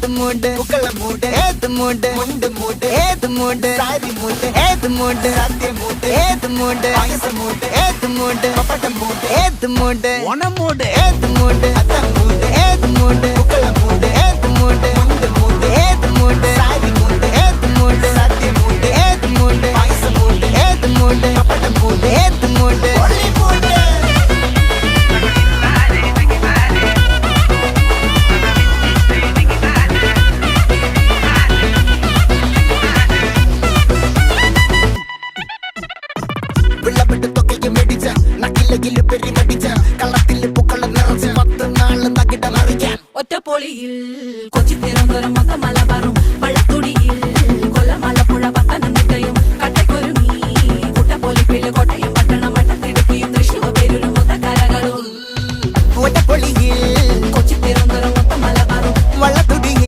ഏത് മൂട് പുക്കള മൂട് ഏത് മൂട് മുണ്ട് മൂട് ഏത് മൂട് സാരി മൂട് ഏത് മൂട് സദ്യ മൂട് ഏത് മൂട് പായസ മൂട് ഏത് മൂട് പപ്പടം മൂട് ഏത് മൂട് ഓണം മൂട് ഏത് മൂട് അത്തം മൂട് ഏത് മൂട് പുക്കള മൂട് ഏത് മൂട് മുണ്ട് മൂട് ഏത് മൂട് സാരി മൂട് ഏത് മൂട് സദ്യ മൂട് ഏത് മൂട് പായസ മൂട് ഏത് മൂട് പപ്പടം മൂട് ഏത് മൂട് ഒളി മൂട് ഒറ്റപ്പൊളിയിൽ കൊച്ചി തിരുവനന്തപുരം മൊത്തം മലബാറും